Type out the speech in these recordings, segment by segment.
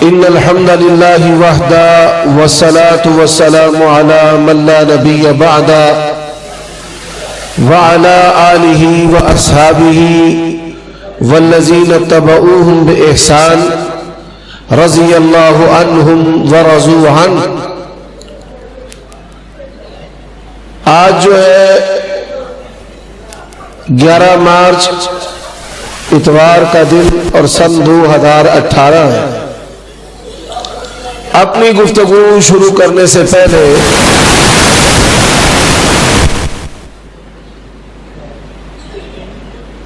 ان الحمد للہ وحدہ والصلاة والسلام علی من لا نبی بعدہ وعلی آلہ واصحابہ والذین اتبعوہم بإحسان رضی اللہ عنہم ورضوا عنہ۔ آج جو ہے 11 مارچ اتوار کا دن اور سن 2018 ہے۔ اپنی گفتگو شروع کرنے سے پہلے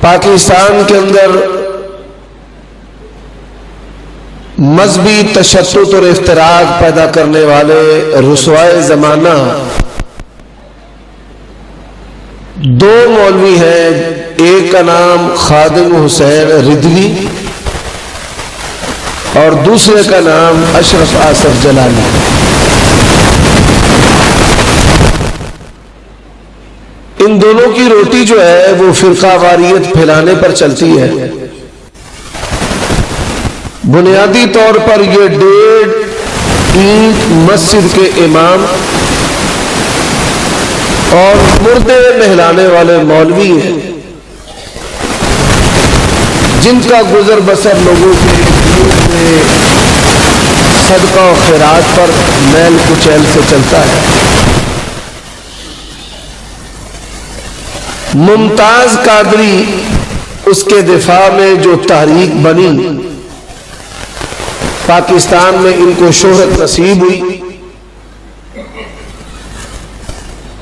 پاکستان کے اندر مذہبی تشدد اور افتراق پیدا کرنے والے رسوائے زمانہ 2 مولوی ہیں، ایک کا نام خادم حسین ردوی اور دوسرے کا نام اشرف آصف جلالی۔ ان دونوں کی روٹی جو ہے وہ فرقہ واریت پھیلانے پر چلتی ہے۔ بنیادی طور پر یہ 1.5 اینٹ مسجد کے امام اور مردے نہلانے والے مولوی ہیں، جن کا گزر بسر لوگوں کے صدقہ و خیرات پر میل کچیل سے چلتا ہے۔ ممتاز قادری اس کے دفاع میں جو تحریک بنی، پاکستان میں ان کو شہرت نصیب ہوئی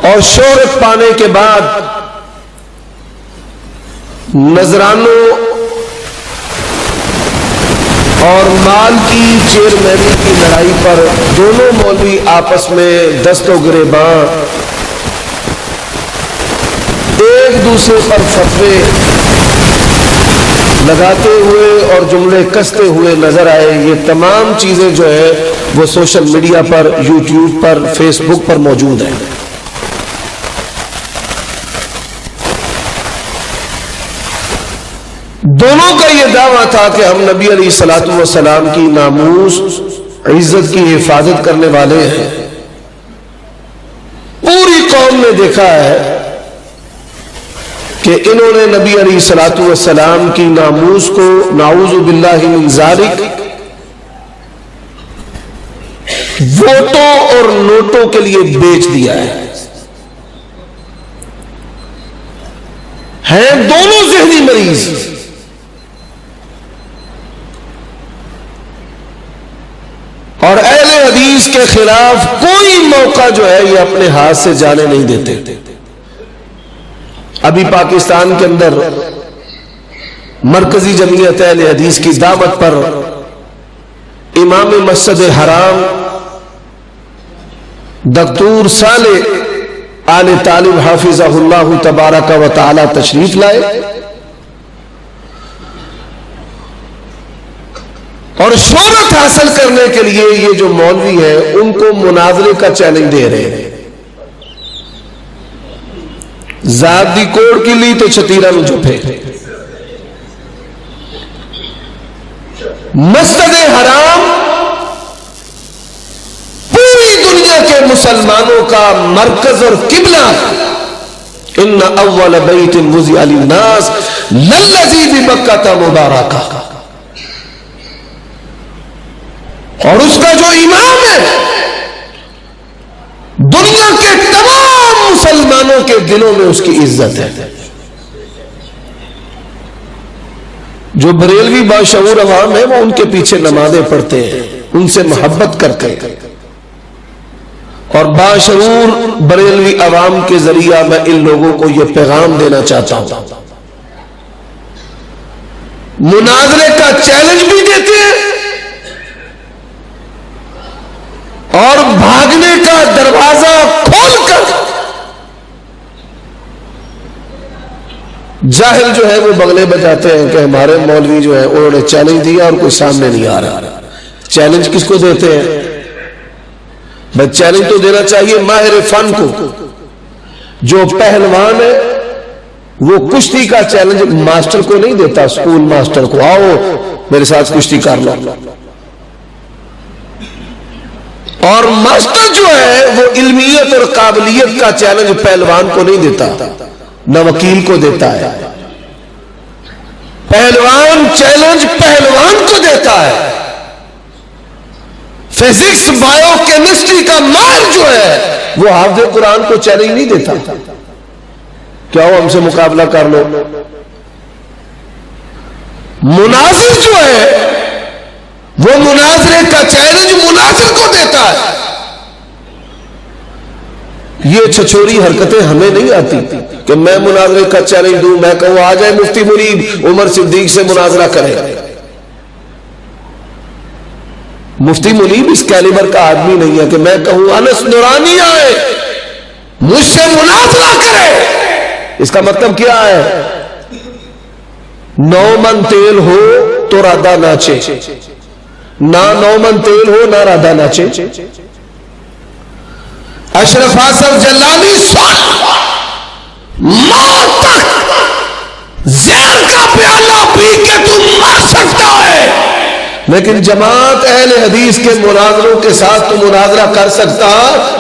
اور شہرت پانے کے بعد نذرانوں اور مال کی چیئرمینی کی لڑائی پر دونوں مولوی آپس میں دست و گریباں ایک دوسرے پر فتوے لگاتے ہوئے اور جملے کستے ہوئے نظر آئے۔ یہ تمام چیزیں جو ہے وہ سوشل میڈیا پر، یوٹیوب پر، فیس بک پر موجود ہیں۔ دونوں کا یہ دعویٰ تھا کہ ہم نبی علیہ الصلوۃ والسلام کی ناموس عزت کی حفاظت کرنے والے ہیں۔ پوری قوم نے دیکھا ہے کہ انہوں نے نبی علیہ الصلوۃ والسلام کی ناموس کو نعوذ باللہ من ذالک ووٹوں اور نوٹوں کے لیے بیچ دیا ہے۔ ہیں دونوں ذہنی مریض۔ اور اہل حدیث کے خلاف کوئی موقع جو ہے یہ اپنے ہاتھ سے جانے نہیں دیتے۔ ابھی پاکستان کے اندر مرکزی جمعیت اہل حدیث کی دعوت پر امام مسجد حرام دکتور صالح آل طالب حافظہ اللہ تبارک و تعالی تشریف لائے اور شہرت حاصل کرنے کے لیے یہ جو مولوی ہیں ان کو مناظرے کا چیلنج دے رہے ہیں۔ ذات دی کوڑ کی لی تو چھتیرا نو چھپے۔ مسجد حرام پوری دنیا کے مسلمانوں کا مرکز اور قبلہ۔ ان اول بیت وضع للناس للذی ببکۃ مبارکہ، اور اس کا جو امام ہے دنیا کے تمام مسلمانوں کے دلوں میں اس کی عزت ہے۔ جو بریلوی باشعور عوام ہے وہ ان کے پیچھے نمازیں پڑھتے ہیں، ان سے محبت کرتے ہیں، اور باشعور بریلوی عوام کے ذریعہ میں ان لوگوں کو یہ پیغام دینا چاہتا ہوں۔ مناظرے کا چیلنج بھی دیتے ہیں اور بھاگنے کا دروازہ کھول کر جاہل جو ہے وہ بغلے بجاتے ہیں کہ ہمارے مولوی جو ہے انہوں نے چیلنج دیا اور کوئی سامنے نہیں آ رہا۔ چیلنج کس کو دیتے ہیں؟ بھائی چیلنج تو دینا چاہیے ماہر فن کو۔ جو پہلوان ہے وہ کشتی کا چیلنج ماسٹر کو نہیں دیتا، اسکول ماسٹر کو، آؤ میرے ساتھ کشتی کر لو۔ اور ماسٹر جو ہے وہ علمیت اور قابلیت کا چیلنج پہلوان کو نہیں دیتا، نہ وکیل کو دیتا ہے. پہلوان چیلنج پہلوان کو دیتا ہے. فزکس بایو کیمسٹری کا ماہر جو ہے وہ حافظ قرآن کو چیلنج نہیں دیتا کیا ہو ہم سے مقابلہ کر لو. مناظر جو ہے وہ مناظرے کا چیلنج مناظر کو دیتا ہے. یہ چھچوری حرکتیں ہمیں نہیں آتی کہ میں مناظرے کا چیلنج دوں، میں کہوں آ جائے مفتی مرید عمر صدیق سے مناظرہ کرے. مفتی منیب اس کیلیبر کا آدمی نہیں ہے کہ میں کہوں انس نورانی آئے مجھ سے مناظرہ کرے. اس کا مطلب کیا ہے؟ 9 من تیل ہو تو رادہ ناچے، نہ 9 من تیل ہو نہ رادہ ناچے. اشرف حاصل جلانی موت تک زہر کا پیالہ پی کے تم مر سکتا ہے، لیکن جماعت اہل حدیث کے مناظروں کے ساتھ تو مناظرہ کر سکتا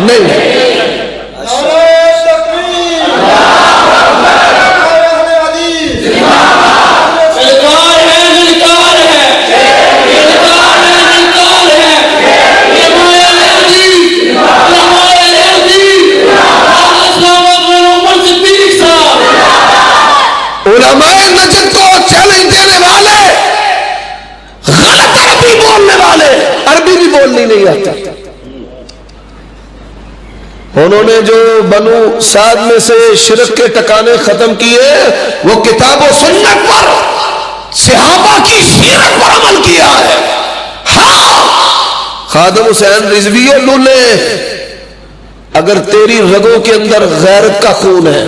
نہیں. علماء نجد کو چیلنج دینے والے، غلط عربی بولنے والے، عربی بھی بولنی نہیں آتا. انہوں نے جو بنو سعد میں سے شرک کے ٹکانے ختم کیے وہ کتاب و سنت پر، صحابہ کی سیرت پر عمل کیا ہے. ہاں خادم حسین رضوی لولے، اگر تیری رگوں کے اندر غیرت کا خون ہے،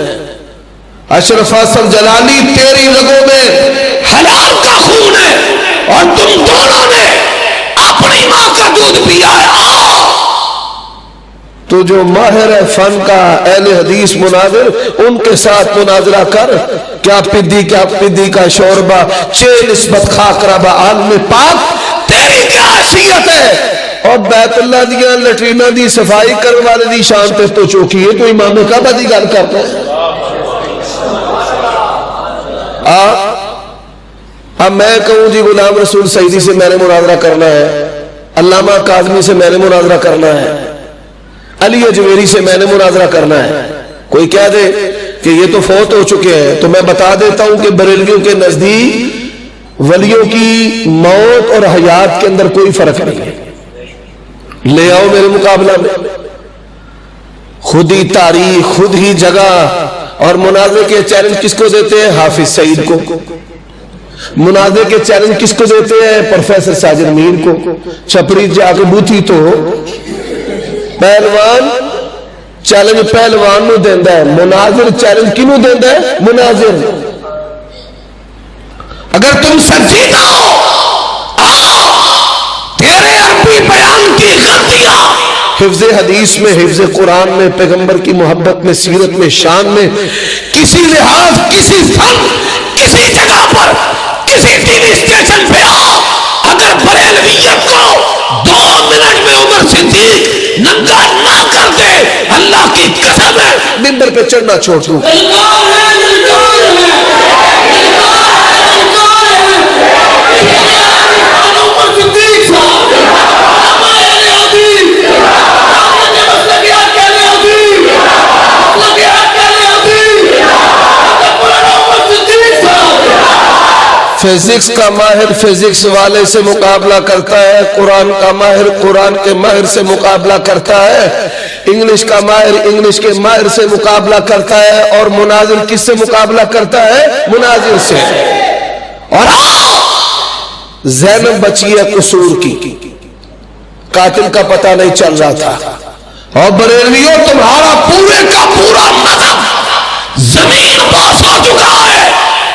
اشرف حاصل جلالی تیری رگوں میں حلال کا خون ہے، اور تم دونوں نے اپنی ماں کا دودھ پیا ہے، تو جو ماہر ہے فن کا اہل حدیث مناظر ان کے ساتھ مناظرہ کر. کیا پدی کا شوربہ چے نسبت خاکرہ با عالم پاک، تیری کیا حیثیت ہے؟ اور بیت اللہ دیا لٹرینہ دی صفائی کرنے والے دی شان تے تو چوکی ہے، تو امام کعبہ دی گل کرتا ہے. اب میں کہوں جی غلام رسول سعیدی سے میں نے مناظرہ کرنا ہے، علامہ کاظمی سے میں نے مناظرہ کرنا ہے، علی اجمیری سے میں نے مناظرہ کرنا ہے. کوئی کہہ دے کہ یہ تو فوت ہو چکے ہیں، تو میں بتا دیتا ہوں کہ بریلویوں کے نزدیک ولیوں کی موت اور حیات کے اندر کوئی فرق نہیں ہے. لے آؤ میرے مقابلہ میں، خود ہی تاریخ، خود ہی جگہ. اور مناظرے کے چیلنج کس کو دیتے ہیں؟ حافظ سعید کو. مناظرے کے چیلنج کس کو دیتے ہیں؟ پروفیسر ساجد میر کو. چھپڑی جا کے بوتھی تو پہلوان چیلنج پہلوان نو دیندا ہے، مناظر چیلنج کینو دیندا ہے؟ مناظر. اگر تم سنجیدہ ہو، تیرے عربی بیان کی غلطیاں حفظ حدیث میں، حفظ قرآن میں، پیغمبر کی محبت میں، سیرت میں، شان میں، کسی لحاظ، کسی فن، کسی جگہ پر، کسی ٹی وی اسٹیشن پہ آؤ، اگر بریلویت کو 2 منٹ میں عمر صدیق ننگا نہ کر دے، اللہ کی قسم ہے منبر پہ چڑھنا چھوڑ دوں. فزکس کا ماہر فزکس والے سے مقابلہ کرتا ہے، قرآن کا ماہر قرآن کے ماہر سے مقابلہ کرتا ہے، انگلش کا ماہر انگلش کے ماہر سے مقابلہ کرتا ہے، اور مناظر کس سے مقابلہ کرتا ہے؟ مناظر سے. اور زینب بچی ہے قصور کی، قاتل کا پتہ نہیں چل رہا تھا. اور بریلویوں تمہارا پورے کا پورا مذہب زمین باس ہو چکا ہے.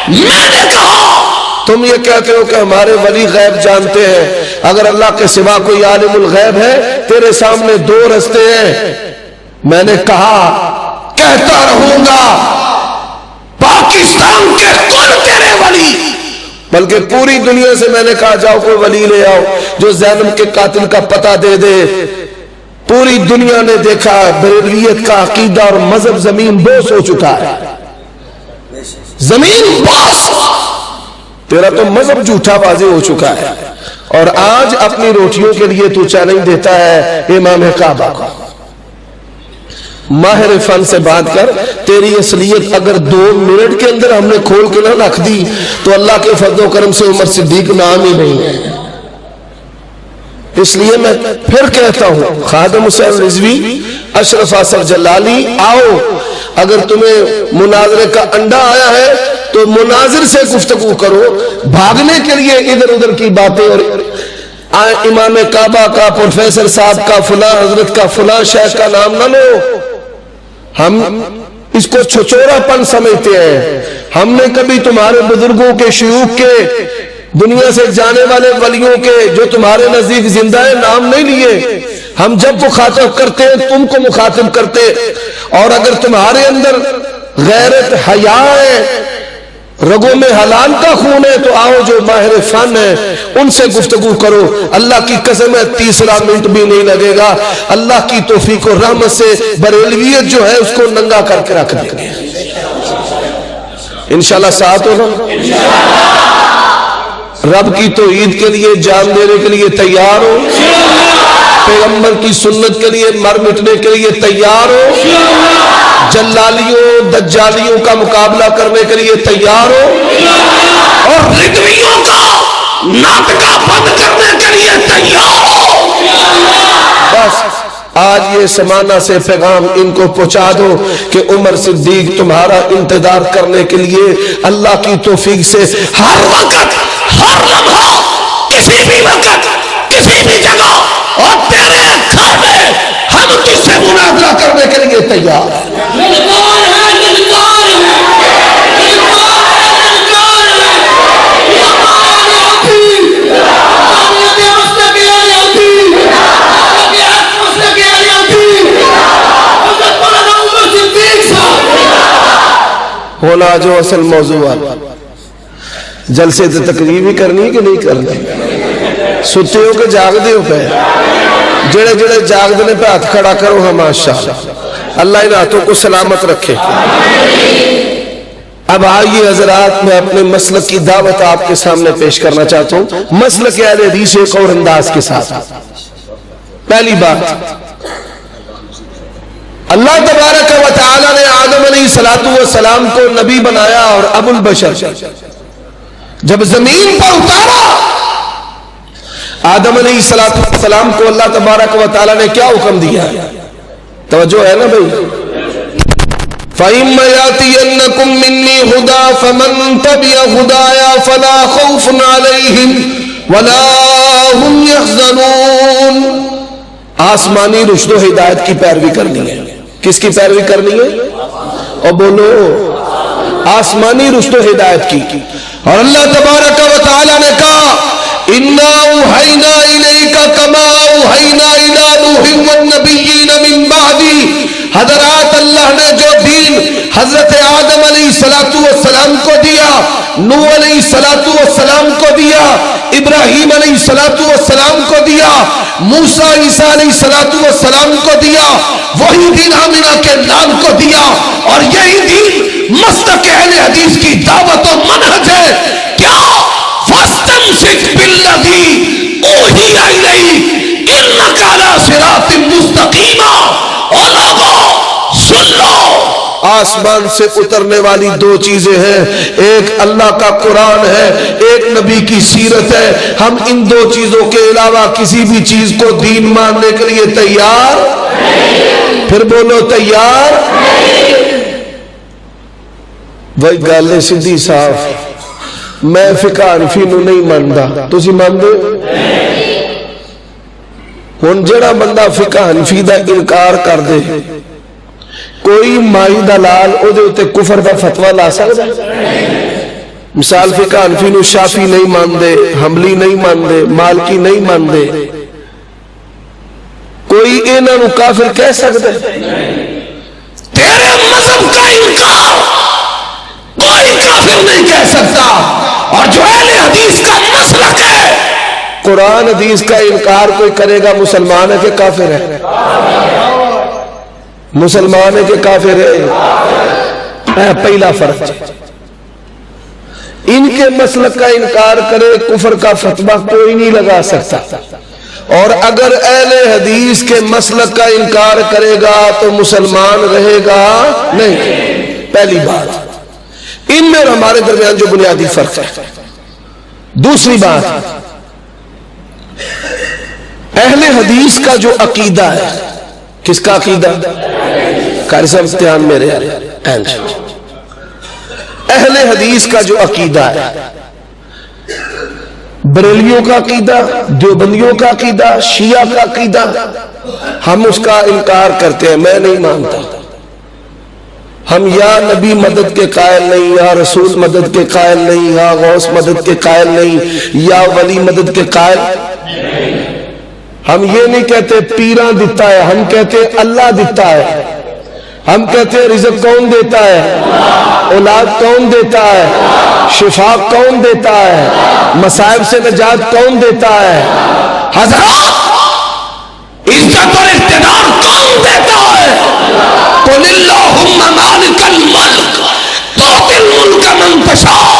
میں نے کہا تم یہ کہتے ہو کہ ہمارے ولی غیب جانتے ہیں، اگر اللہ کے سوا کوئی عالم الغیب ہے؟ تیرے سامنے 2 رستے ہیں. میں نے کہا کہتا رہوں گا، پاکستان کے کل تیرے ولی، بلکہ پوری دنیا سے میں نے کہا جاؤ کوئی ولی لے آؤ جو زینب کے قاتل کا پتہ دے دے. پوری دنیا نے دیکھا بریلویت کا عقیدہ اور مذہب زمین بوس ہو چکا ہے، زمین بوس، تیرا تو مذہب جھوٹا واضح ہو چکا ہے، اور آج اپنی روٹیوں کے لیے تو چیلنج دیتا ہے امام کعبہ کو۔ ماہر فن سے بات کر، تیری اصلیت اگر 2 منٹ کے اندر ہم نے کھول کے نہ رکھ دی تو اللہ کے فضل و کرم سے عمر صدیق نام ہی نہیں ہے۔ اس لیے میں پھر کہتا ہوں، خادم حسین رضوی، اشرف اصغر جلالی، آؤ، اگر تمہیں مناظرے کا انڈا آیا ہے تو مناظر سے گفتگو کرو، بھاگنے کے لیے ادھر ادھر کی باتیں اور امام کعبہ کا، پروفیسر صاحب کا، فلاں حضرت کا، فلاں شیخ کا نام نہ لو۔ ہم اس کو چھچورا پن سمجھتے ہیں۔ ہم نے کبھی تمہارے بزرگوں کے، شیوخ کے، دنیا سے جانے والے ولیوں کے جو تمہارے نزدیک زندہ ہے نام نہیں لیے۔ ہم جب مخاطب کرتے ہیں تم کو مخاطب کرتے، اور اگر تمہارے اندر غیرت، حیا ہے، رگوں میں حلال کا خون ہے تو آؤ، جو ماہر فن ہے ان سے گفتگو کرو۔ اللہ کی قسم ہے 30 منٹ بھی نہیں لگے گا، اللہ کی توفیق و رحمت سے بریلویت جو ہے اس کو ننگا کر کے رکھ دیں گے انشاءاللہ۔ ساتھ ہوگا رب کی توحید کے لیے جان دینے کے لیے تیار ہو، پیغمبر کی سنت کے لیے مر مٹنے کے لیے تیار ہو، جلالیوں دجالیوں کا مقابلہ کرنے کے لیے تیار ہو، اور رضویوں کا ناطقہ بند کرنے کے لیے تیار ہو۔ بس آج یہ سمانہ سے پیغام ان کو پہنچا دو کہ عمر صدیق تمہارا انتظار کرنے کے لیے اللہ کی توفیق سے ہر وقت، ہر لمحہ، کسی بھی وقت، کسی بھی جگہ، اور تیرے گھر میں ہم تجھ سے مناظرہ کرنے کے لیے تیار ہیں۔ ہونا جو اصل موضوع ہے، جلسے سے تقریر بھی کرنی کہ نہیں کرنی؟ ستے ہو کہ جاگ دے ہو پہ؟ جڑے جڑے جاگ دینے پہ ہاتھ کھڑا کرو ہم ماشاءاللہ، اللہ ان ہاتھوں کو سلامت رکھے۔ اب آئیے حضرات، میں اپنے مسلک کی دعوت آپ کے سامنے پیش کرنا چاہتا ہوں، مسلک اہل حدیث ایک اور انداز کے ساتھ۔ پہلی بات، اللہ تبارک و تعالی نے آدم علیہ السلام کو نبی بنایا اور ابو البشر جب زمین پر اتارا، آدم علیہ السلام کو اللہ تبارک و تعالی نے کیا حکم دیا؟ توجہ ہے نا بھائی؟ فَإِمَّا يَأْتِيَنَّكُم مِّنِّي هُدًى فَمَن تَبِعَ هُدَايَ فَلَا خَوْفٌ عَلَيْهِمْ وَلَا هُمْ يَحْزَنُونَ۔ آسمانی رشد و ہدایت کی پیروی کرنی ہے۔ کس کی پیروی کرنی ہے؟ اور بولو، آسمانی رشد و ہدایت کی۔ اور اللہ تبارک و تعالی نے کہا اِنَّا أَوْحَيْنَا إِلَيْكَ كَمَا أَوْحَيْنَا إِلَىٰ نُوحٍ وَالنَّبِيِّينَ مِن بَعْدِهِ۔ حضرات، اللہ نے جو دین حضرت آدم علیہ السلام کو دیا، نوح علیہ السلام کو دیا، ابراہیم علیہ السلام کو دیا، موسیٰ عیسیٰ علیہ السلام کو دیا، وہی دین آمنہ کے نام کو دیا، اور یہی دین مسلک اہل حدیث کی دعوت و منہج ہے۔ کیا؟ فَاسْتَمْسِكْ بِالَّذِي أُوحِيَ إِلَيْكَ إِنَّكَ عَلَىٰ صِرَاطٍ مُسْتَقِيمٍ۔ اور لوگوں سن لو، آسمان سے اترنے والی 2 چیزیں ہیں، ایک اللہ کا قرآن ہے، ایک نبی کی سیرت ہے۔ ہم ان 2 چیزوں کے علاوہ کسی بھی چیز کو دین ماننے کے لیے تیار نہیں۔ پھر بولو، تیار نہیں۔ وہی گل ہے سیدھی صاف، میں فقہ حنفی نو نہیں ماندا، تسی مان دے؟ ہن جڑا بندہ فقہ حنفی دا انکار کر دے، کوئی مائی دلال او دے اتے کفر دا فتویٰ لا سکتا ہے؟ مثال فقہ حنفی نو شافی نہیں ماندے، حنبلی نہیں ماندے، مالکی نہیں ماندے، کوئی انہاں نو کافر کہہ سکتا ہے؟ تیرے مذہب کا انکار کوئی کافر نہیں کہہ سکتا۔ اور جو اہل حدیث کا مسلک ہے، قرآن حدیث کا انکار کوئی کرے گا مسلمان ہے کہ کافر ہے؟ مسلمان ہے کہ کافر ہے؟ پہلا فرق ہے۔ ان کے مسلک کا انکار کرے کفر کا فتویٰ کوئی نہیں لگا سکتا، اور اگر اہل حدیث کے مسلک کا انکار کرے گا تو مسلمان رہے گا نہیں۔ پہلی بات، ان میں اور ہمارے درمیان جو بنیادی فرق ہے۔ دوسری بات، اہل حدیث کا جو عقیدہ ہے، کس کا عقیدہ؟ قاری صاحب امتحان میرے اہل حدیث کا جو عقیدہ ہے، بریلویوں کا عقیدہ، دیوبندیوں کا عقیدہ، شیعہ کا عقیدہ، ہم اس کا انکار کرتے ہیں، میں نہیں مانتا۔ ہم یا نبی مدد کے قائل نہیں، یا رسول مدد کے قائل نہیں، یا غوث مدد کے قائل نہیں، یا ولی مدد کے قائل۔ ہم یہ نہیں کہتے پیراں دیتا ہے، ہم کہتے اللہ دیتا ہے۔ ہم کہتے ہیں رزق کون دیتا ہے، اولاد کون دیتا ہے، شفا کون دیتا ہے، مصائب سے نجات کون دیتا ہے، حضرات عزت اور اقتدار کون دیتا ہے؟ قل اللہم مالک الملک تؤتی الملک من تشاء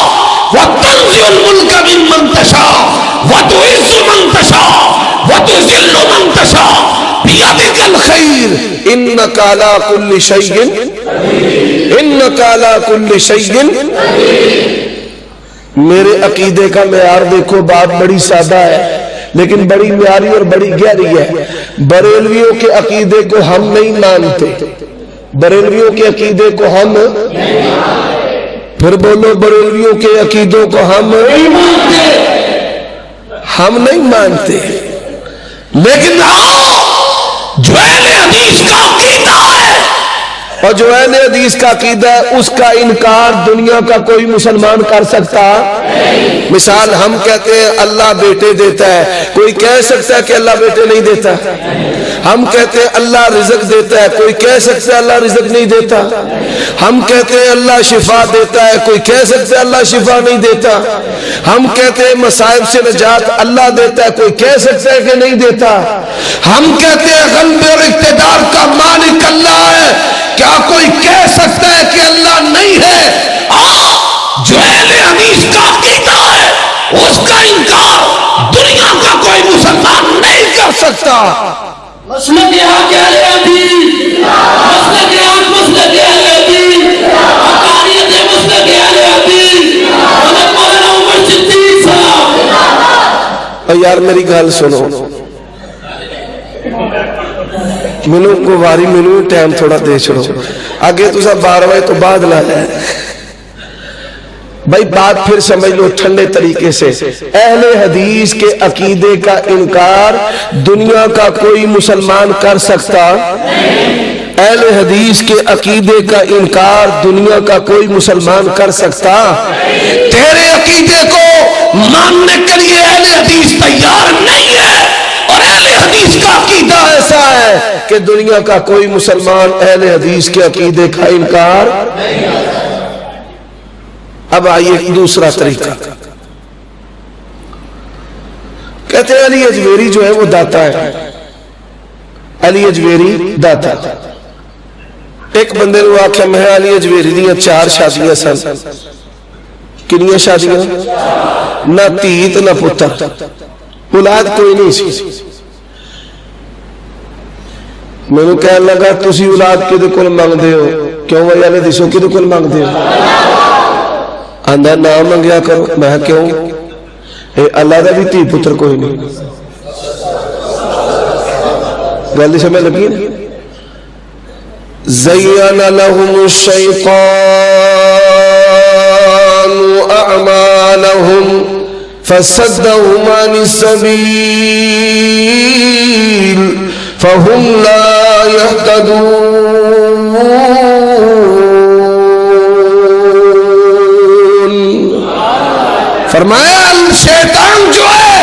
وتنزع الملک ممن تشاء وتعز من تشاء وتذل من تشاء بیدک الخیر انک علی کل شیء انک علی کل شیء۔ میرے عقیدے کا معیار دیکھو، بات بڑی سادہ ہے لیکن بڑی معیاری اور بڑی گہری ہے۔ بریلویوں کے عقیدے کو ہم نہیں مانتے، بریلویوں کے عقیدے کو ہم، پھر بولو بریلویوں کے عقیدوں کو ہم نہیں مانتے، لیکن جو اہل حدیث کا عقیدہ ہے، اور جو اہل حدیث کا عقیدہ ہے اس کا انکار دنیا کا کوئی مسلمان کر سکتا؟ مثال، ہم کہتے ہیں اللہ بیٹے دیتا ہے، کوئی کہہ سکتا ہے کہ اللہ بیٹے نہیں دیتا؟ ہم کہتے ہیں اللہ رزق دیتا ہے، کوئی کہہ سکتا ہے اللہ رزق نہیں دیتا؟ ہم کہتے ہیں اللہ شفا دیتا ہے، کوئی کہہ سکتا ہے اللہ شفا نہیں دیتا؟ ہم کہتے ہیں مصائب سے نجات اللہ دیتا ہے، کوئی کہہ سکتا ہے کہ نہیں دیتا؟ ہم کہتے ہیں غلبے اور اقتدار کا مالک اللہ ہے، کیا کوئی کہہ سکتا ہے کہ اللہ نہیں ہے؟ جو اہل حدیث کا عقیدہ ہے اس کا انکار دنیا کا کوئی مسلمان نہیں کر سکتا۔ مسلک حق اہل حدیث، مسلک حق مسلک اہل حدیث، حقانیت مسلک اہل حدیث، حضرت مولانا عمر صدیق صاحب۔ یار میری گل سنو، مینوں کو واری مینوں ٹائم تھوڑا دے چھوڑو، آگے تو سب 12 بجے تو بعد لا ہے بھائی، بات پھر سمجھ لو ٹھنڈے طریقے سے۔ اہل حدیث کے عقیدے کا انکار دنیا کا کوئی مسلمان کر سکتا؟ اہل حدیث کے عقیدے کا انکار دنیا کا کوئی مسلمان کر سکتا؟ تیرے عقیدے کو ماننے کے لیے اہل حدیث تیار نہیں ہے، اور اہل حدیث کا عقیدہ ایسا ہے کہ دنیا کا کوئی مسلمان اہل حدیث کے عقیدے کا انکار نہیں کرتا۔ اب آئیے دوسرا طریقہ، کہتے ہیں علی اجویری جو ہے وہ داتا ہے، علی اجویری داتا۔ ایک بندے نے آخیا میں علی اجویری دیا 4 شادیاں سن، کنیاں شادیاں؟ نہ تیت نہ پتر، اولاد کوئی نہیں سی۔ میں نے کہنے لگا تسی اولاد کدے کول منگدے ہو؟ کیوں وجہ نے دسو کدے کول منگدے ہو؟ آندھا نہ منگیا کرو۔ میں کیوں؟ اے اللہ دا بھی تی پتر کوئی نہیں۔ گل سمجھ لگی؟ زین لهم الشیطان اعمالهم فصدهم عن السبیل فهم لا يهتدون۔ فرمایا شیطان جو ہے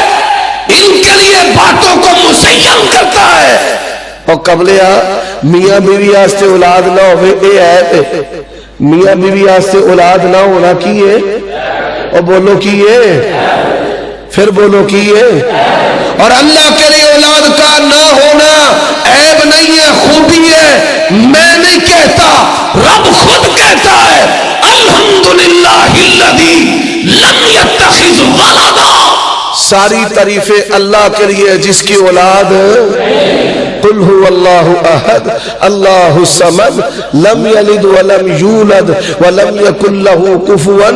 ان کے لیے باتوں کو مزین کرتا ہے، اور قبلہ میاں بیوی آستے اولاد نہ ہوئے اے ہے، میاں بیوی آستے اولاد نہ ہونا کی ہے، اور بولو کی ہے، پھر بولو کیے. اور اللہ کے لیے اولاد کا نہ ہونا عیب نہیں ہے، خوبی ہے. میں نہیں کہتا، رب خود کہتا ہے الحمدللہ الذی لم یتخذ ولدا. ساری تعریفیں اللہ کے لیے جس کی اولاد قل هو اللہ احد اللہ الصمد لم یلد ولم یولد ولم یکن له کفوا.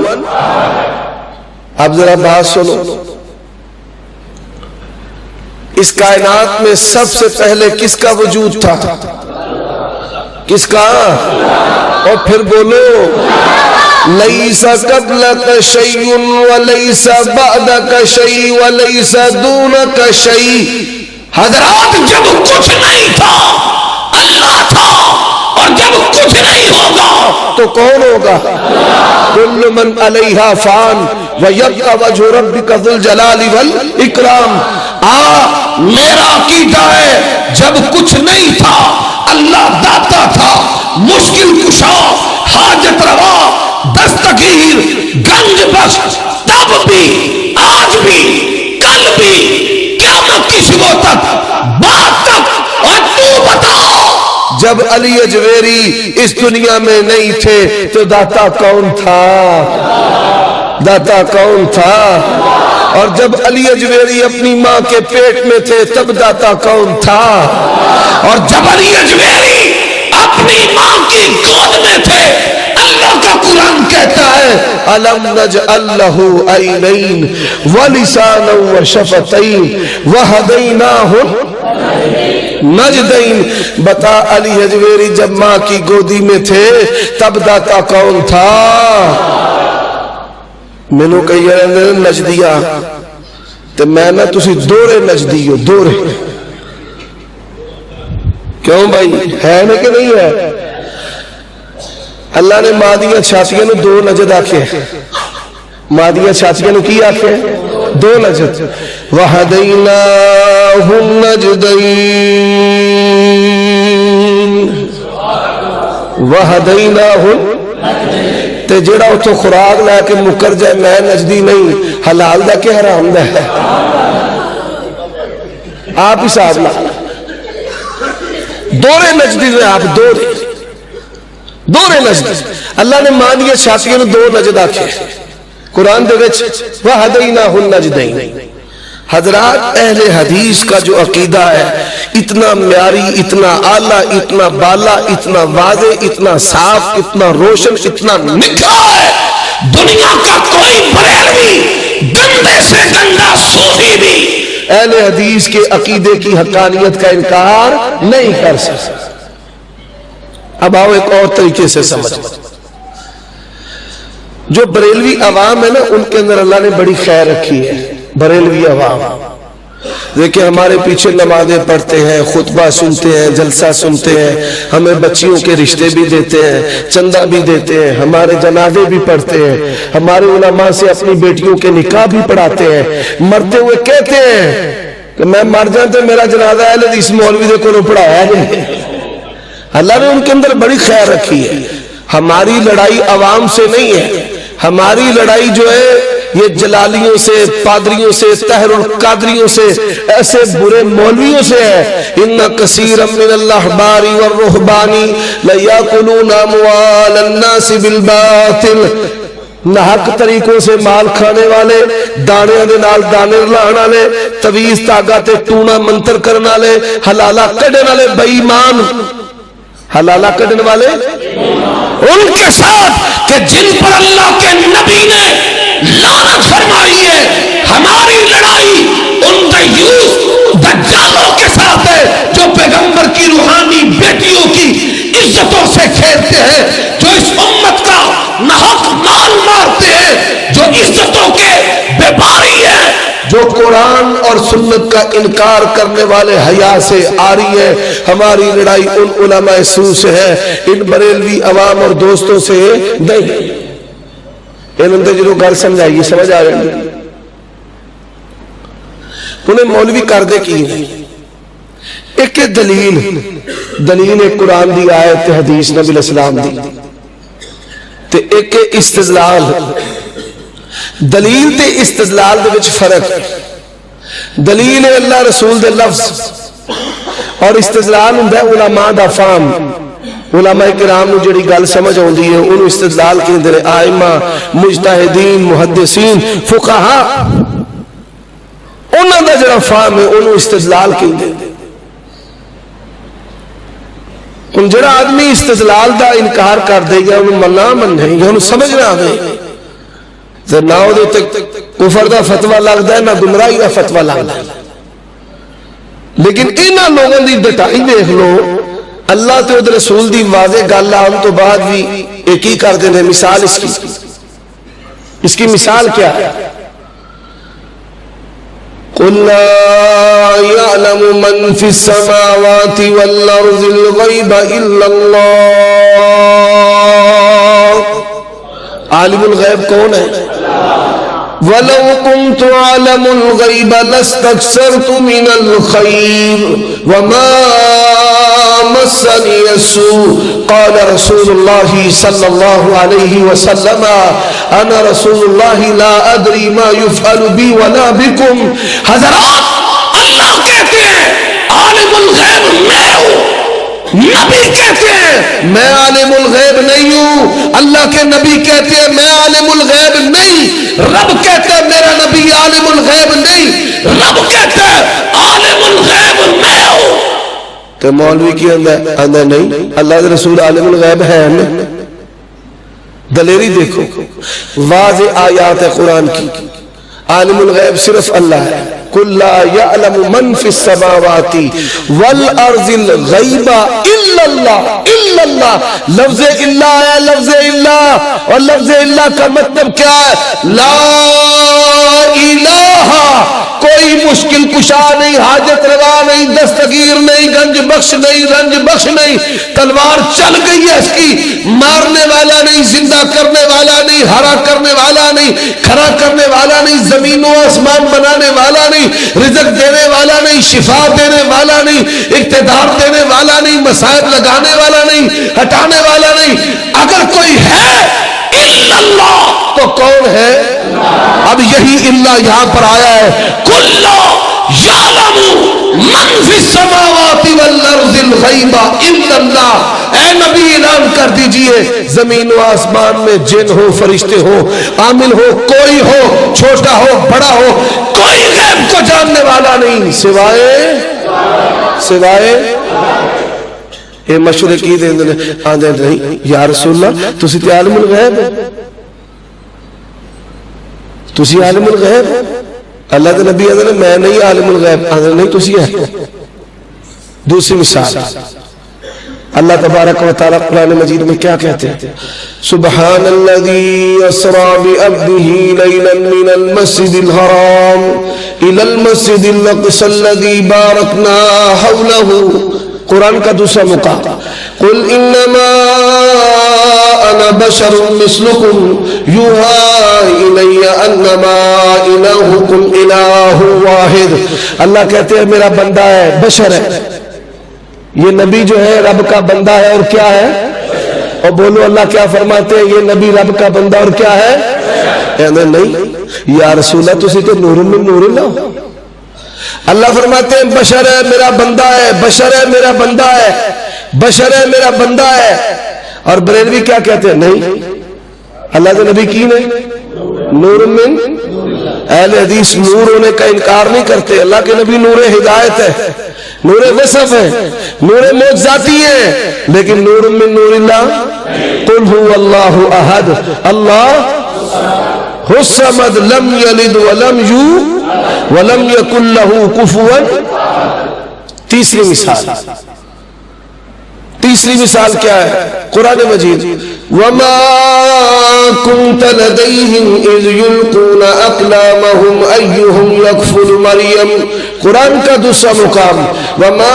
اب ذرا بات سنو، اس کائنات میں سب سے پہلے کس کا وجود تھا؟ کس کا؟ اور پھر بولو لیس قبلک شیء ولیس بعدک شیء ولیس دونک شیء. حضرات جب کچھ نہیں تھا اللہ تھا، اور جب کچھ نہیں ہوگا تو کون ہوگا؟ کل من علیہا فان ویبقى وجہ ربک ذو الجلال والاکرام. میرا عقیدہ ہے جب کچھ نہیں تھا اللہ داتا تھا، مشکل کشا، حاجت روا، دستگیر، گنج بخش. تب بھی، آج بھی، کل بھی، قیامت کی شبوں تک، بعد تک. اور تو بتاؤ جب علی اجویری اس دنیا میں نہیں تھے تو داتا کون تھا؟ داتا کون تھا؟ اور جب علی اجویری اپنی ماں کے پیٹ میں تھے تب داتا کون تھا؟ اور جب علی اجویری اپنی ماں کی گود میں تھے اللہ کا قرآن کہتا ہے الم نجعل لہ عینین ولسانا وشفتین وہدیناہ نجدین. بتا علی اجویری جب ماں کی گودی میں تھے تب داتا کون تھا؟ مینوں کہی جاندے نجدیا تے میں نہ تسی دورے نجدی ہو، دورے. کیوں بھائی ہے نا کہ نہیں ہے؟ اللہ نے ماں دیاں چھاتیاں نو دو نجد آکھے. ماں دیاں چھاتیاں نو کی آکھے؟ دو نجد. وَهَدَيْنَاهُ النَّجْدَيْنِ وَهَدَيْنَاهُ. تے جڑا اتھو خوراک لے کے مکر جائے میں نجدی نہیں، حلال دا کہ حرام دا ہے؟ آپ حساب لا. دورے نجدی میں آپ دورے نجدی. اللہ نے ماں دیا چھاتیاں نو دو نجد آکھے قرآن دے وچ وَهَدَيْنَاهُ النَّجْدَيْنِ. حضرات اہل حدیث کا جو عقیدہ ہے اتنا معیاری، اتنا اعلیٰ، اتنا بالا، اتنا واضح، اتنا صاف، اتنا روشن، اتنا نکھا ہے. دنیا کا کوئی بریلوی، گندے سے گندا صوفی بھی اہل حدیث کے عقیدے کی حقانیت کا انکار نہیں کر سکتا. اب آؤ ایک اور طریقے سے سمجھ. جو بریلوی عوام ہے نا ان کے اندر اللہ نے بڑی خیر رکھی ہے. بریلوی عوام دیکھیں ہمارے پیچھے نمازیں پڑھتے ہیں، خطبہ سنتے ہیں، جلسہ سنتے ہیں، ہمیں بچیوں کے رشتے بھی دیتے ہیں، چندہ بھی دیتے ہیں، ہمارے جنازے بھی پڑھتے ہیں، ہمارے علماء سے اپنی بیٹیوں کے نکاح بھی پڑھاتے ہیں. مرتے ہوئے کہتے ہیں کہ میں مر جاؤں تو میرا جنازہ اہل حدیث مولوی دے کو پڑھایا جائے. اللہ نے ان کے اندر بڑی خیر رکھی ہے. ہماری لڑائی عوام سے نہیں ہے، ہماری لڑائی جو ہے یہ جلالیوں سے، پادریوں سے، طاہر القادریوں سے، ایسے برے مولویوں سے ہے. ان کثیر من الاحبار والرہبان لیاکلون اموال الناس بالباطل. ناحق طریقوں سے مال کھانے والے، دانے دے نال دانے لانے والے، تویز تاگا تے ٹونا منتر کرنے والے، حلالہ کڈن والے بے ایمان، حلالہ کڈن والے ان کے ساتھ کہ جن پر اللہ کے نبی نے لعنت فرمائی ہے. ہماری لڑائی ان دیوس دجالوں کے ساتھ ہے جو پیغمبر کی روحانی بیٹیوں کی عزتوں سے کھیلتے ہیں، جو اس امت کا ناحق مال مارتے ہیں، جو عزتوں کے بے باری ہیں، جو قرآن اور سنت کا انکار کرنے والے حیا سے آ رہی ہے. ہماری لڑائی ان علماء سو سے ہے، ان بریلوی عوام اور دوستوں سے نہیں. انہوں نے جو گھر سمجھائی سمجھ آ رہی ہے. انہیں مولوی کر دے کی نہیں. ایک دلیل ایک قرآن دی آیت حدیث نبی الاسلام دی تے ایک استدلال دلیل تے استدلال دے وچ فرق. دلیل ہے اللہ رسول دے لفظ اور استدلال ہوندا ہے علماء دا فہم. علماء کرام نو جڑی گل سمجھ آندی ہے اونوں استدلال کہندے نے. ائمہ مجتہدین محدثین فقہاء انہاں دا جڑا فہم ہے اونوں استدلال کہندے نے. ہن جڑا آدمی استدلال دا انکار کر دے گا انہوں مننا مننے گا انہوں سمجھ نہ آوے تے نہ او دے کفر دا فتوی لگدا ہے نہ گمراہی دا فتوی لگدا ہے. لیکن انہاں لوگوں دی ڈٹائی دیکھ لو اللہ تے ادھر رسول دی واضح گل آن تو بعد بھی ایک ہی کر دینے. مثال اس کی مثال کیا ہے؟ قُلْ لَا يَعْلَمُ مَنْ فِي السَّمَاوَاتِ وَالْأَرْضِ الْغَيْبَ إِلَّا اللَّهُ. عالم الغیب کون ہے؟ وَلَوْ كُنْتُ أَعْلَمُ الْغَيْبَ لَاسْتَكْثَرْتُ مِنَ الْخَيْرِ وَمَا مَسَّنِيَ السُّوءُ. قال رسول اللہ صلی اللہ علیہ وسلم انا رسول اللہ لا ادری ما يفعل بی ولا بکم. حضرات اللہ کہتے ہیں عالم الغیب میں ہوں. نبی کہتے ہیں میں عالم الغیب نہیں ہوں. اللہ کے نبی کہتے ہیں میں عالم الغیب نہیں. رب کہتا ہے میرا نبی عالم الغیب نہیں. رب کہتا ہے عالم الغیب میں ہوں. تو مولوی کی اندر نہیں اللہ کے رسول عالم الغیب ہے نا. دلیری دیکھو واضح آیات قرآن کی. عالم الغیب صرف اللہ ہے. قُلْ لَا يَعْلَمُ مَنْ فِي السَّمَاوَاتِ وَالْأَرْضِ الْغَيْبَ إِلَّا اللَّهُ. إِلَّا اللَّهُ لفظ اللہ ہے. لفظ اللہ اور لفظ اللہ کا مطلب کیا ہے؟ لا الہ. کوئی مشکل کشا نہیں, حاجت روا نہیں, دستگیر نہیں, گنج بخش نہیں, رنج بخش نہیں. تلوار چل گئی ہے اس کی, مارنے والا نہیں, زندہ کرنے والا نہیں, ہرا کرنے والا نہیں, کھڑا کرنے والا نہیں, زمین و آسمان بنانے والا نہیں, رزق دینے والا نہیں, شفا دینے والا نہیں, اقتدار دینے والا نہیں, مصائب لگانے والا نہیں, ہٹانے والا نہیں. اگر کوئی ہے الا اللہ تو کون ہے؟ اب یہی اللہ یہاں پر آیا ہے. کل یعلم من فی السماوات والارض الغیب الا اللہ. اے نبی اعلان کر دیجئے زمین و آسمان میں جن ہو, فرشتے ہو, عامل ہو, کوئی ہو, چھوٹا ہو, بڑا ہو, کوئی غیب کو جاننے والا نہیں سوائے اے مشرقی دے آندے نہیں یا رسول اللہ تسی تے عالم الغیب ہے, تسی عالم الغیب. اللہ کے نبی آدھے میں نہیں عالم الغیب, آدھے نہیں تسی ہے. دوسری مثال اللہ تبارک و تعالی قرآن مجید میں کیا کہتے ہیں؟ سبحان الذی اسرا بعبده لیلا من المسجد الحرام الى المسجد الاقصى الذي باركنا حوله. قرآن کا دوسرا مقام قل انما انا بشر مثلكم يوحى الي انما الهكم اله واحد. اللہ کہتے ہیں میرا بندہ ہے, بشر ہے. یہ نبی جو ہے رب کا بندہ ہے اور کیا ہے؟ اور بولو اللہ کیا فرماتے ہیں؟ یہ نبی رب کا بندہ اور کیا ہے؟ کہتے نہیں یا رسول اللہ تسی تو نور من نور اللہ. اللہ فرماتے ہیں بشر ہے میرا بندہ ہے, بشر ہے میرا بندہ ہے, بشر ہے میرا بندہ ہے. اور بریلوی کیا کہتے ہیں؟ نہیں اللہ کے نبی کی نہیں نور من. اہل حدیث نور ہونے کا انکار نہیں کرتے. اللہ کے نبی نور ہدایت ہے, نور وصف ہے, نور معجزاتی ہے, لیکن نور من نور اللہ. قل هو اللہ احد اللہ الصمد لم یلد ولم یولد ولم یکن لہ کفوا. تیسری مثال کیا ہے؟ قرآن مجید وما كنت لديهم اذ يلقون اقلامهم ايهم يكفل مريم. قرآن کا دوسرا مقام وما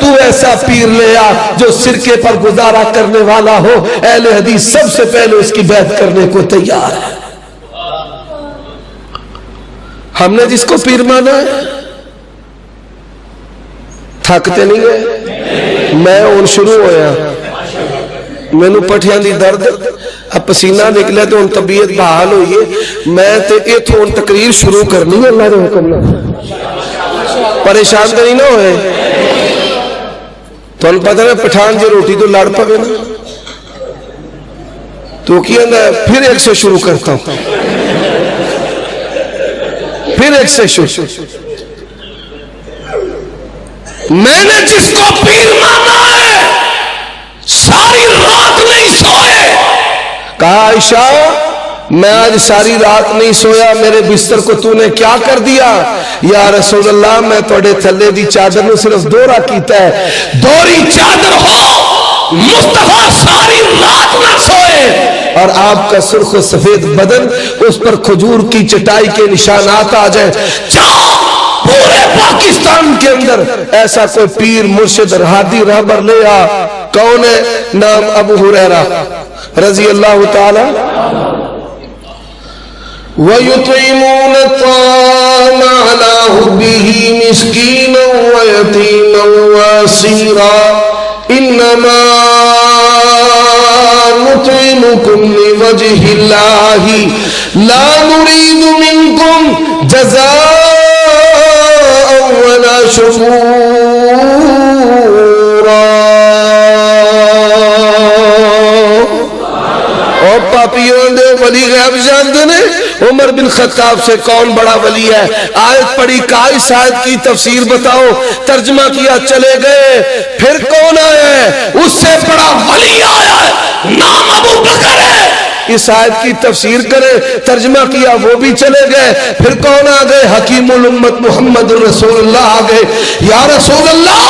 تو ایسا پیر لے آ جو سرکے پر گزارا کرنے والا ہو، اہل حدیث سب سے پہلے اس کی بیعت کرنے کو تیار ہے۔ ہم نے جس کو پیر مانا ہے، تھکتے نہیں گئے۔ میں ہوں شروع ہویا، مینوں پٹھیاں دی درد، اب پسینہ نکلے تو ہن طبیعت بحال ہوئی ہے، میں تے ایتھوں ہن تقریر شروع کرنی ہے اللہ دے حکم نال۔ پریشان تو نہیں نہ ہوئے؟ تھانوں پتہ ہے پٹھان جے روٹی تو لڑ پوے نا تو کیا میں پھر ایک سے شروع کرتا ہوں، پھر ایک سے شروع۔ میں نے جس کو پیر مانا ہے ساری رات نہیں سوئے، کہا عائشہ میں آج ساری رات نہیں سویا، میرے بستر کو تو نے کیا کر دیا؟ یا رسول اللہ میں توڑے تھلے دی چادر نے صرف دورہ کیتا ہے۔ دوری چادر ہو، مصطفیٰ ساری رات نہ سوئے، اور آپ کا سرخ و سفید بدن، اس پر کھجور کی چٹائی کے نشانات آ جائیں۔ پورے پاکستان کے اندر ایسا کوئی پیر مرشد ہادی رہبر لے آ، کون ہے؟ نام ابو ہریرہ رضی اللہ تعالی۔ وَيُطْعِمُونَ الطَّعَامَ عَلَى حُبِّهِ مِسْكِينًا وَيَتِيمًا وَأَسِيرًا إِنَّمَا نُطْعِمُكُمْ لِوَجْهِ اللَّهِ لَا نُرِيدُ مِنكُمْ جَزَاءً وَلَا شُكُورًا۔ اور پاپیوں دے ولی غیب جانتے نے؟ عمر بن خطاب سے کون بڑا ولی ہے؟ آیت پڑھی، کہا اس آیت کی تفسیر بتاؤ، ترجمہ کیا، چلے گئے۔ پھر کون آیا ہے؟ اس سے بڑا ولی آیا ہے، نام ابو بکر ہے، اس آیت کی تفسیر کرے، ترجمہ کیا، وہ بھی چلے گئے۔ پھر کون آ گئے؟ حکیم الامت محمد رسول اللہ آ گئے۔ یا رسول اللہ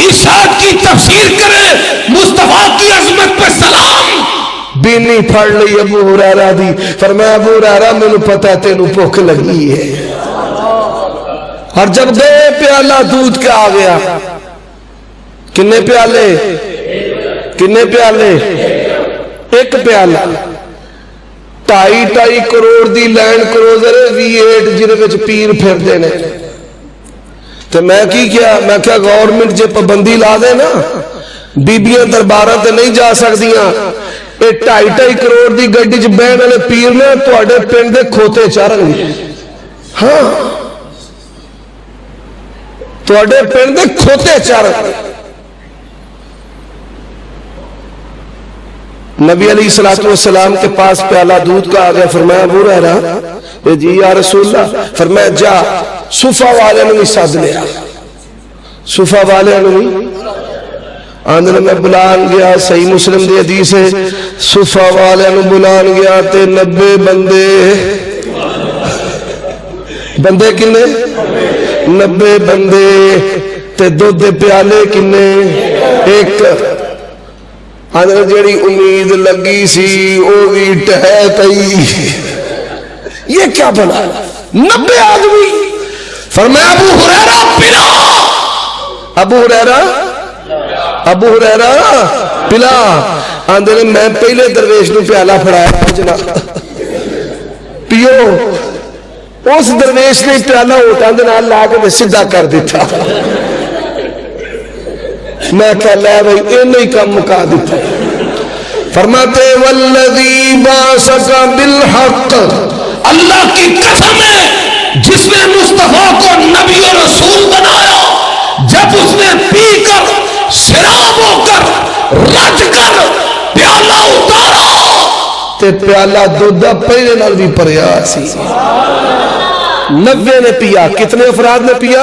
اس آیت کی تفسیر کرے، مصطفیٰ کی عظمت پہ سلام۔ بینی پھڑ لئی ابو ہریرہ دی، فرمایا ابو ہریرہ میں نے پتا تینوں بھوک لگی ہے۔ اور جب گئے پیالہ دودھ کا آ گیا، کنے پیالے؟ کنے پیالے؟ ایک پیالہ، 2.5 crore the land Cruiser V8 جنہیں وچ پیر پھر دینے۔ تو میں کی کیا؟ میں کیا گورنمنٹ جے پابندی لا دے نا، بیبیاں درباراں تے نہیں جا سکدیاں، اے 2.5 کروڑ دی گڈی چ بہن والے پیر نے تواڈے پنڈ دے کھوتے چارن گے۔ ہاں تواڈے پنڈ دے کھوتے چارن گے۔ نبی علیہ الصلوۃ والسلام کے پاس پیالہ دودھ کا آ گیا، فرمایا ابو ہریرہ جی یا رسول اللہ، فرمایا جا صفہ والے نے سد لیا، صفہ والے نے آندھنے میں بلان گیا، صحیح مسلم دی حدیث ہے، صفہ والے نے بلان گیا تے 90 بندے کنے؟ 90 بندے تے دودھ دے پیالے کنے؟ ایک۔ آندھنے جیڑی امید لگی سی او بھی ٹہے تئی، یہ کیا بنا؟ 90 آدمی۔ فرمایا ابو ہریرہ پلا، ابو ہریرہ پلا۔ آندھنے میں پہلے درویش نو پیالہ پھڑایا جناب پیو، اس درویش نے پیالہ اٹھا دینا اللہ کے میں سدھا کر دیتا۔ میں کہا لے بھائی انہی کم مکا دیتا۔ فرماتے والذی باسک بالحق، اللہ کی قسم ہے جس نے مصطفیٰ کو نبی و رسول بنایا، جب اس نے پی کر شراب ہو کر رج کر پیالہ اتارا تے پیالہ دودھا پہلے نال بھی پریا سی۔ 90 نے پیا۔ کتنے افراد نے پیا؟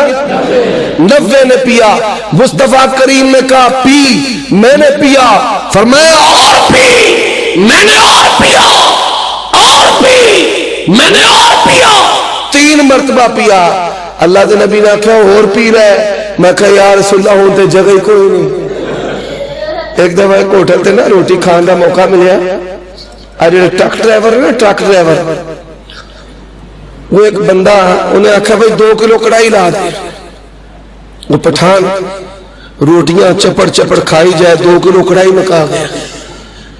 90 نے پیا۔ مصطفیٰ کریم نے کہا پی، میں نے پیا، فرمایا اور پی، میں نے اور پیا، اور پی، میں نے اور پیا، 3 مرتبہ پیا۔ اللہ دے نبی نے کہا اور پی رہے؟ میں کہا یا رسول اللہ ہوتے جگہ ہی کوئی نہیں۔ ایک دفعہ ایک ہوٹل تے نا روٹی کھان دا موقع ملیا، اور ٹرک ڈرائیور ہے نا، ٹرک ڈرائیور، وہ ایک بندہ انہیں آکھا بھائی 2 کلو کڑائی لا دے۔ وہ پٹھان روٹیاں چپڑ چپڑ کھائی جائے 2 کلو کڑائی مکا گیا.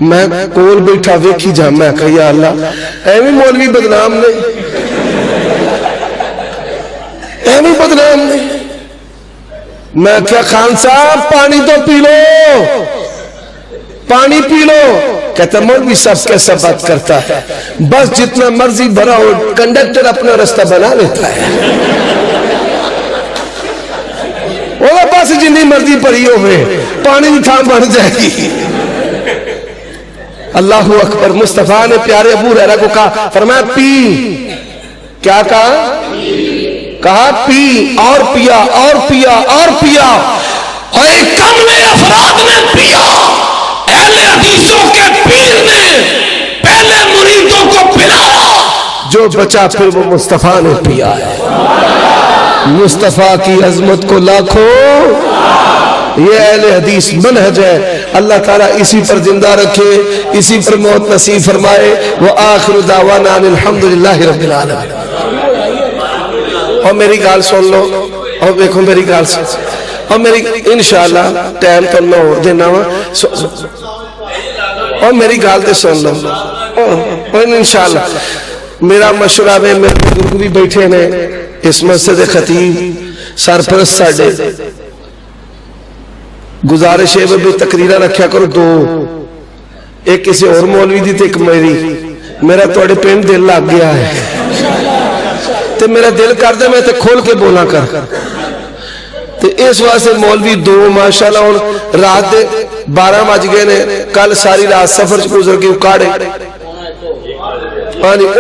میں کول بیٹھا ویکھی جا, میں کہا یا اللہ ایویں مولوی بدنام نے, ایویں بدنام نے. میں کیا خان صاحب پانی تو پی لو, پانی پی لو. کہتا مولوی صاحب کیسا بات کرتا ہے, بس جتنا مرضی بھرا ہو کنڈکٹر اپنا رستہ بنا لیتا ہے. وہ پاس جنی مرضی پڑی ہوئے پانی کی تھام بن جائے گی. اللہ اکبر. مصطفیٰ نے پیارے ابو ہریرہ کو کہا, فرمایا پی. کیا کہا پی, اور پیا اور پیا اور پیا. اور ایک کملے افراد نے پیا. اہل حدیثوں کے پیر نے پہلے مریدوں کو پلایا, جو بچا پھر وہ مصطفیٰ نے پیا ہے. مصطفیٰ کی عظمت کو لاکھوں, یہ اہل حدیث منہج ہے. اللہ تعالیٰ اسی پر زندہ رکھے, اسی پر موت نصیب فرمائے. وآخر دعوانا الحمدللہ رب العالمین. اور میری گال سن لو, اور دیکھو میری گال سن, اور میری انشاءاللہ ٹائم تو نہ ہو دینا وا, اور میری گال تے سن لو. اور انشاءاللہ میرا مشورہ ہے, میرے بزرگ بھی بیٹھے نے اس مسجد خطیب سرپرست ساڈے, گزارش ہے بھی تقریرہ رکھیا کرو 2, ایک کسی اور مولوی دی تے ایک میری. میرا توڑے پینڈ دل لگ گیا ہے تے میرا دل کر دے میں تے کھول کے بولا کر. تے اس واسطے مولوی 2 ماشاءاللہ. اور رات دے 12 بج گئے نے, کل ساری رات سفر چ گزر کے اکاڑے.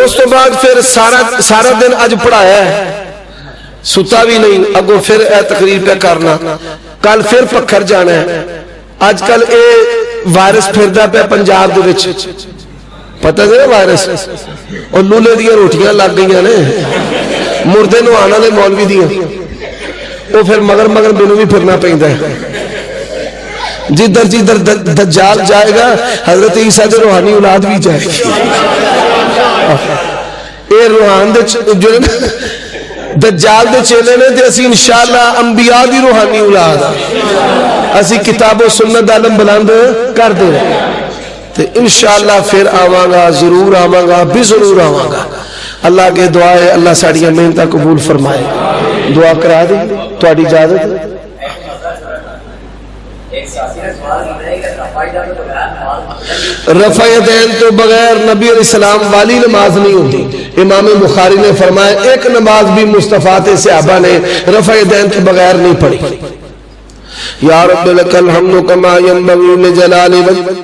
اس تو بعد پھر سارا دن اج پڑھایا ہے, ستا بھی نہیں. اگو پھر اے تقریر پہ کرنا, کل پھر پکھر جانا ہے. آج کل اے وائرس پھردا پہ پنجاب دے وچ, پتہ ہے وائرس, اور لولے دیاں روٹیاں لگ گئیاں نے مردے نو آنا دے مولوی دیاں. وہ پھر مگر مینوں بھی پھرنا پیندا ہے. جدھر دجال جائے گا حضرت عیسیٰ دے روحانی اولاد بھی جائے گی. اے روحان دے دجال دے چیلے نے تے اسی انشاءاللہ انبیاء دی روحانی اولاد, اسی کتاب و سنت عالم بلند کر دے تے انشاءاللہ پھر آواں گا, ضرور آواں گا, بھی ضرور آواں گا. اللہ کے دعا ہے اللہ ساڑیاں محنتاں قبول فرمائے. دعا کرا دی تہاڈی اجازت. رفع یدین تو بغیر نبی علیہ السلام والی نماز نہیں ہوتی. امام بخاری نے فرمایا ایک نماز بھی مصطفیٰ صحابہ نے رفع یدین کے بغیر نہیں پڑھی. یا رب لک الحمد کما ینبغی لجلال وجهک.